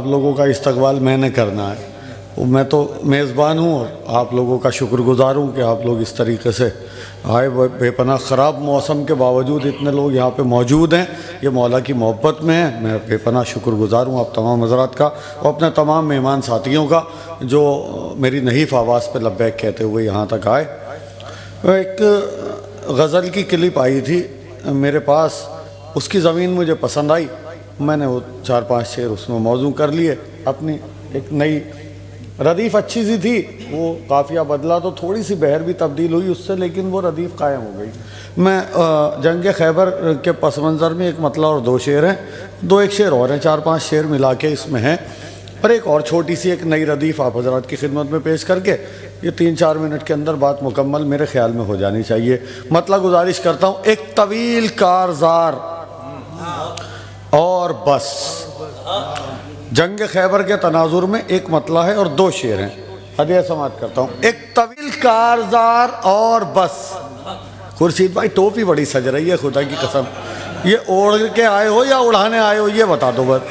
आप लोगों का इस्तकबाल मैंने करना है। मैं तो मेज़बान हूँ और आप लोगों का शुक्रगुज़ार हूँ कि आप लोग इस तरीके से आए। बेपनाह ख़राब मौसम के बावजूद इतने लोग यहाँ पे मौजूद हैं, ये मौला की मोहब्बत में है। मैं बेपनाह शुक्रगुज़ार हूँ आप तमाम हज़रात का और अपने तमाम मेहमान साथियों का जो मेरी नहीफ़ आवाज़ पे लब्बैक कहते हुए यहाँ तक आए। एक गज़ल की क्लिप आई थी मेरे पास, उसकी ज़मीन मुझे पसंद आई, मैंने वो 4-5 शेर उसमें मौजू कर लिए। अपनी एक नई रदीफ़ अच्छी सी थी, वो काफ़िया बदला तो थोड़ी सी बहर भी तब्दील हुई उससे, लेकिन वो रदीफ़ कायम हो गई। मैं जंग खैबर के पस मंज़र में एक मतला और 2 शेर हैं, 2-1 शेर और हैं, 4-5 शेर मिला के इसमें हैं, और एक और छोटी सी एक नई रदीफ़ आप हज़रात की खिदमत में पेश करके ये 3-4 मिनट के अंदर बात मुकम्मल मेरे ख्याल में हो जानी चाहिए। मतलब गुजारिश करता हूँ, एक तवील कारज़ार और बस। जंग खैबर के तनाजुर में एक मतला है और 2 शेर हैं, हदिया समात करता हूँ। एक तवील कारज़ार और बस। खुर्शीद भाई टोपी बड़ी सज रही है, खुदा की कसम, ये ओढ़ के आए हो या उड़ाने आए हो ये बता दो बस।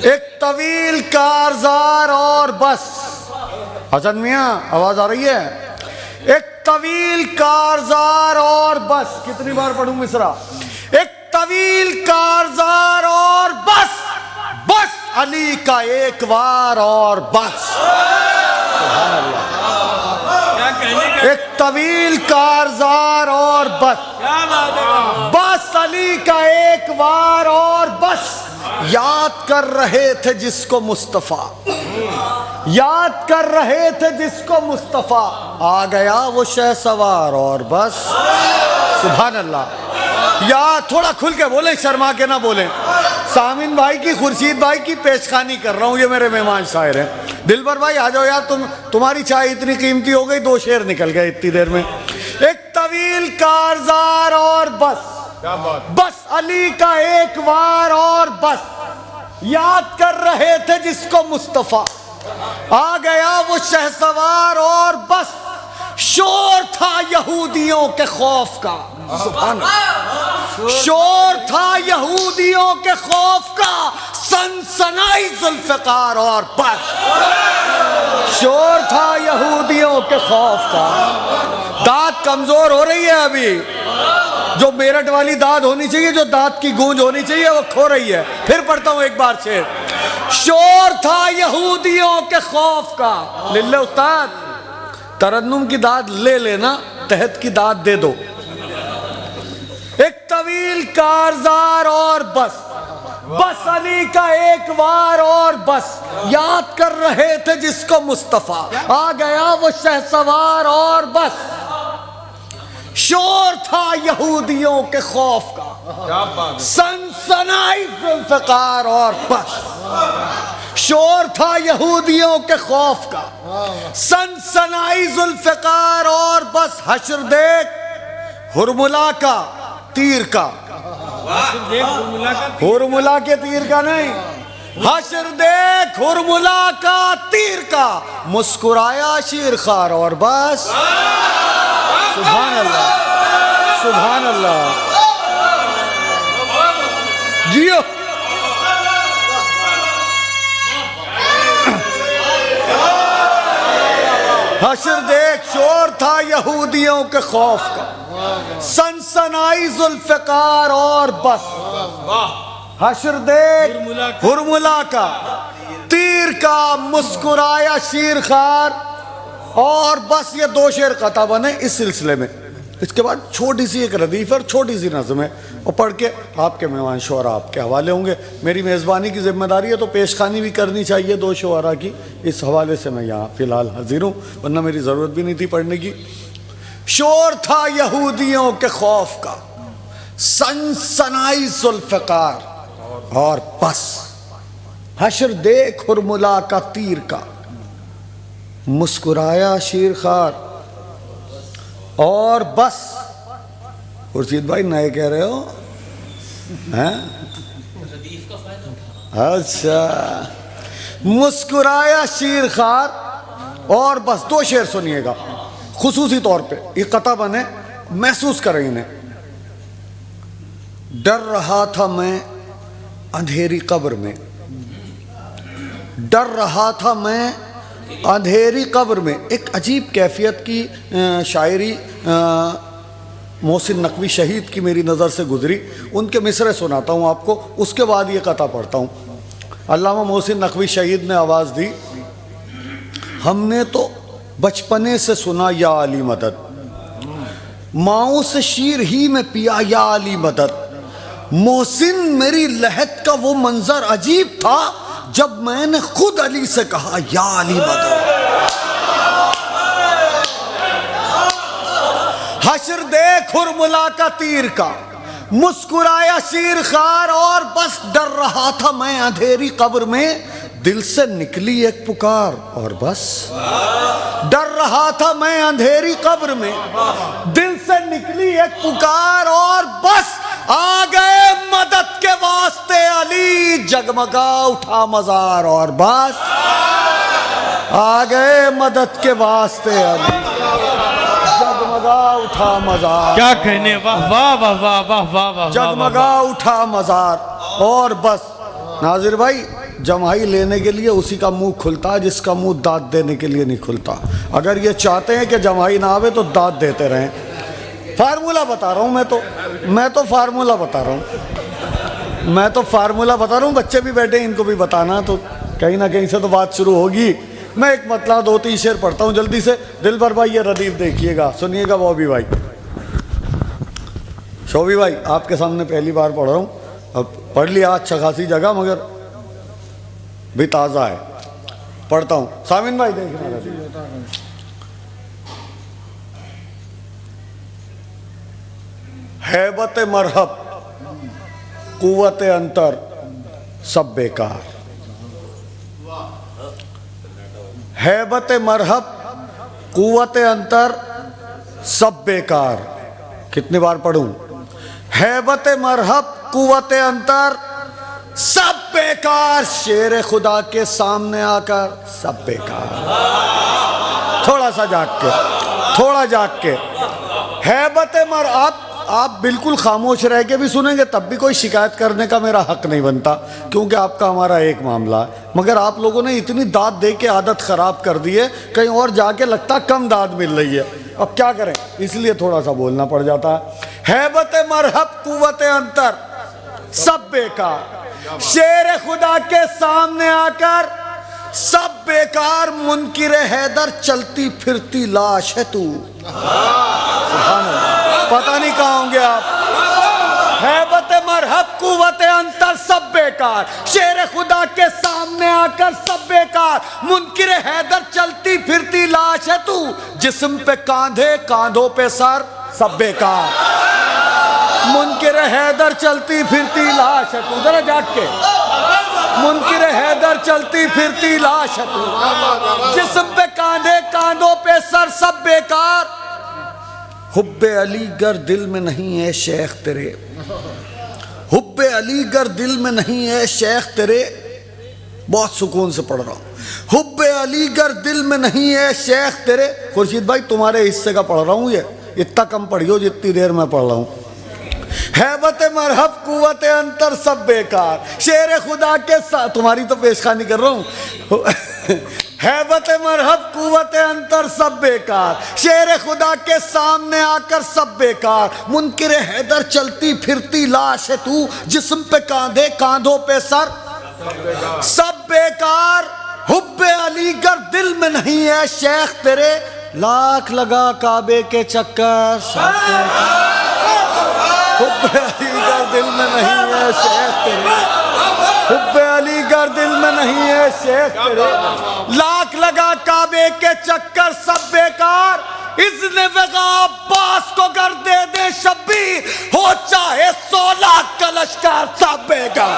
एक तवील कारज़ार और बस। हसन मियाँ आवाज़ आ रही है? एक तवील कारज़ार और बस। कितनी बार पढ़ूं मिसरा? एक तवील कारज़ार और बस, बस अली का एक वार और बस। एक तवील कारज़ार और बस, बस अली का एक वार और बस। याद कर रहे थे जिसको मुस्तफ़ा, याद कर रहे थे जिसको मुस्तफ़ा, आ गया वो शहसवार और बस। सुभान अल्लाह। या थोड़ा खुल के बोले, शर्मा के ना बोले। सामिन भाई की, खुर्शीद भाई की पेशखानी कर रहा हूँ, ये मेरे मेहमान शायर हैं। दिलबर भाई आ जाओ यार, तुम्हारी चाय इतनी कीमती हो गई, 2 शेर निकल गए इतनी देर में। एक तवील कारज़ार और बस, बस अली का एक वार और बस। याद कर रहे थे जिसको मुस्तफ़ा, आ गया वो शहसवार और बस। शोर था यहूदियों के खौफ का, सुभान अल्लाह, शोर था यहूदियों के खौफ का, सनसनाई जुल्फ़िकार और बस। शोर था यहूदियों के खौफ का। दाद कमजोर हो रही है अभी, जो मेरठ वाली दाद होनी चाहिए, जो दाद की गूंज होनी चाहिए, वो खो रही है। फिर पढ़ता हूं एक बार शेर। शोर था यहूदियों के खौफ का। लिल्ले उस्ताद, तरन्नुम की दाद ले लेना, तहत की दाद दे दो। एक तवील कारज़ार और बस, बस अली का एक वार और बस। याद कर रहे थे जिसको मुस्तफ़ा, आ गया वो शहसवार और बस। शोर था यहूदियों के खौफ का, सनसनाई जुल्फ़िकार और बस। शोर था यहूदियों के खौफ का, सनसनाई जुल्फ़िकार और बस। हश्र देख हुरमुला का तीर का, हुरमुला के तीर का नहीं, हश्र देख हुरमुला का तीर का, मुस्कुराया शीरखार और बस। सुभान अल्लाह, सुभान अल्लाह। जियो। हश्र देख, शोर था यहूदियों के खौफ का, सनसनाई जुल्फ़िकार और बस। हश्र देख हुरमुला का तीर का, मुस्कुराया शीरखार और बस। ये 2 शेर कता बने इस सिलसिले में। इसके बाद छोटी सी एक रदीफ़ और छोटी सी नज़म है, और पढ़ के आपके मेहमान शोरा आपके हवाले होंगे। मेरी मेज़बानी की जिम्मेदारी है तो पेशखानी भी करनी चाहिए 2 शोरा की। इस हवाले से मैं यहाँ फ़िलहाल हाजिर हूँ, वरना मेरी ज़रूरत भी नहीं थी पढ़ने की। शोर था यहूदियों के खौफ का, सनसनाई जुल्फ़िकार और बस। हश्र देख हुरमुला का तीर का, मुस्कुराया शीरखार और बस। खुर्शीद भाई नए कह रहे हो हैं? अच्छा, मुस्कुराया शीरखार और बस। 2 शेर सुनिएगा खुसूसी तौर पे, ये कता बने, महसूस करें इन्हें। डर रहा था मैं अंधेरी कब्र में, डर रहा था मैं अंधेरी कब्र में। एक अजीब कैफियत की शायरी मोहसिन नकवी शहीद की मेरी नज़र से गुजरी, उनके मिसरे सुनाता हूँ आपको, उसके बाद ये कथा पढ़ता हूँ। अल्लामा मोहसिन नकवी शहीद ने आवाज़ दी, हमने तो बचपने से सुना या अली मदद, माओ से शीर ही में पिया या अली मदद। मोहसिन मेरी लहद का वो मंजर अजीब था जब मैंने खुद अली से कहा या अली मदद। हश्र देख हुरमुला का तीर का, मुस्कुराया शीर खार और बस डर रहा था मैं अंधेरी कब्र में, दिल से निकली एक पुकार और बस। डर रहा था मैं अंधेरी कब्र में, दिल से निकली एक पुकार और बस। आ गए मदद के वास्ते अली, जगमगा उठा मजार और बस। आ गए मदद के वास्ते अली, जगमगा उठा मजार। क्या कहने, वाह वाह वाह वाह वाह वाह वाह, जगमगा उठा मजार और बस। नाजिर भाई, जमाई लेने के लिए उसी का मुंह खुलता है जिसका मुंह दाद देने के लिए नहीं खुलता। अगर ये चाहते हैं कि जमाई ना आवे तो दाद देते रहें। फार्मूला बता रहा हूँ मैं तो फार्मूला बता रहा हूँ। बच्चे भी बैठे हैं, इनको भी बताना, तो कहीं ना कहीं से तो बात शुरू होगी। मैं एक मतलब 2-3 शेर पढ़ता हूँ जल्दी से। दिलबर भाई ये रदीफ देखिएगा, सुनिएगा। बॉबी भाई, शोभी भाई, आपके सामने पहली बार पढ़ रहा हूँ। अब पढ़ लिया अच्छा खासी जगह, मगर भी ताज़ा है, पढ़ता हूँ। सामिन भाई देखना रदीफ। हैबत मरहब कुव्वत अंतर सब बेकार। हैबत मरहब कुव्वत अंतर सब बेकार। कितनी बार पढ़ूं? हैबत मरहब कुव्वत अंतर सब बेकार, शेर खुदा के सामने आकर सब बेकार। थोड़ा सा जाग के हैबत मरहब। आप बिल्कुल खामोश रह के भी सुनेंगे तब भी कोई शिकायत करने का मेरा हक नहीं बनता, क्योंकि आपका हमारा एक मामला है। मगर आप लोगों ने इतनी दाद दे के आदत ख़राब कर दी है, कहीं और जाके लगता कम दाद मिल रही है। अब क्या करें, इसलिए थोड़ा सा बोलना पड़ जाता है। हैबत मरहब कुव्वत अंतर सब बेकार, शेर खुदा के सामने आकर सब बेकार। मुनकिर हैदर चलती फिरती लाश है तू। पता नहीं कहाँ होंगे आप। हैबत मरहब कुव्वत अंतर सब बेकार, शेर खुदा के सामने आकर सब बेकार। मुनकिर हैदर चलती फिरती लाश है तू, जिस्म पे कांधे कांधों पे सर सब बेकार। मुनकिर हैदर चलती फिरती लाश है तू, जरा जाग के। मुनकिर हैदर चलती फिरती लाश है तू, जिस्म पे कांधे कांधों पे सर सब बेकार। हुब्बे अलीगर दिल में नहीं है शेख तेरे, हुब्बे अलीगर दिल में नहीं है शेख तेरे। बहुत सुकून से पढ़ रहा हूँ। हुब्बे अलीगर दिल में नहीं है शेख तेरे। खुर्शीद भाई तुम्हारे हिस्से का पढ़ रहा हूँ, ये इतना कम पढ़ियो जितनी देर मैं पढ़ रहा हूँ। हैबत मरहब कुव्वत अंतर सब बेकार, शेर खुदा के साथ। तुम्हारी तो पेशखानी कर रहा हूँ। हैबत मरहब कुव्वत अंतर सब बेकार, शेर खुदा के सामने आकर सब बेकार। मुनकिर हैदर चलती फिरती लाश है तू, जिस्म पे कांधे कांधों पे सर सब बेकार। हुब्बे अलीगर दिल में नहीं है शेख तेरे, लाख लगा काबे के चक्कर सब बेकार। हुब्बे अलीगर दिल में नहीं है शेख तेरे, हुब्बे अलीगर दिल में नहीं है शेख तेरे। लाख लगा काबे के चक्कर सब बेकार। इज़्न वग़ा अब्बास को कर दे शब्बीर, हो चाहे 100 लाख का लश्कर सब बेकार।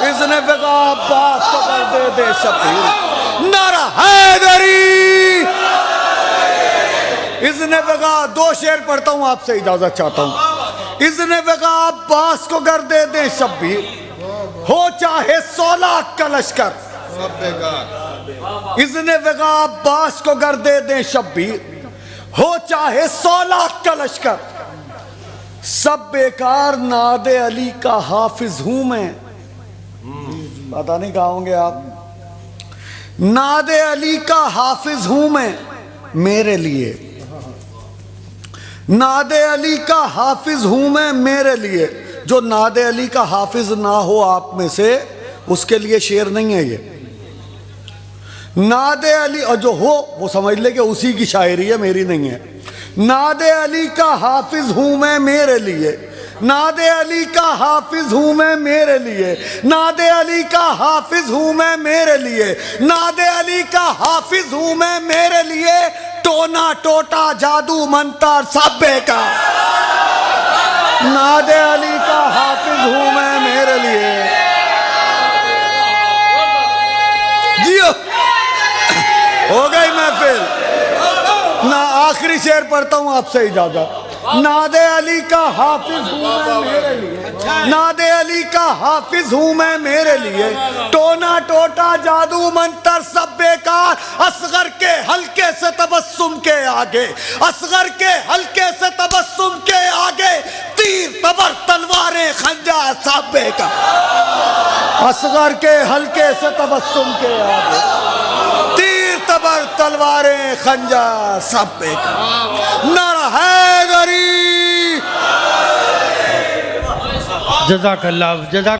इज़्न वग़ा अब्बास को कर दे शब्बीर, नारा हैदरी। इज़्न वग़ा, 2 शेर पढ़ता हूँ, आपसे इजाजत चाहता हूँ। इज़्न वग़ा अब्बास को कर दे शब्बीर, हो चाहे 100 लाख का लश्कर सब बेकार। इज़्न वग़ा अब्बास को कर दे शब्बीर, हो चाहे 100 लाख का लश्कर सब बेकार। नादे अली का हाफिज हूं मैं, पता नहीं कहाँ होंगे आप। नादे अली का हाफिज हूं मैं मेरे लिए, नादे अली का हाफिज हूं मैं मेरे लिए। जो नादे अली का हाफिज ना हो आप में से, उसके लिए शेर नहीं है ये। नादे अली, और जो हो वो समझ ले कि उसी की शायरी है, मेरी नहीं है। नादे अली का हाफिज हूं मैं मेरे लिए, नादे अली का हाफिज हूं मैं मेरे लिए, नादे अली का हाफिज हूं मैं मेरे लिए, नादे अली का हाफिज हूं मैं मेरे लिए। टोना टोटा जादू मंतर साबे का, नादे अली का हाफिज हूं मैं मेरे लिए। जियो हो गई महफिल ना। आखिरी शेर पढ़ता हूं आपसे इजाजत। नादे अली का हाफिज हूं मैं मेरे लिए, नादे अली का हाफिज हूं मैं मेरे लिए। टोना टोटा जादू मंतर सब बेकार, असगर के हल्के से तबस्सुम के आगे, असगर के हल्के से तबस्सुम के आगे। तीर तबर तलवारें खंजर सब बेकार, असगर के हल्के से तबस्सुम के आगे। तीर तबर तलवारें खंजर सब बेकार। नारा हैदरी। जज़ाकल्लाह जज़ाक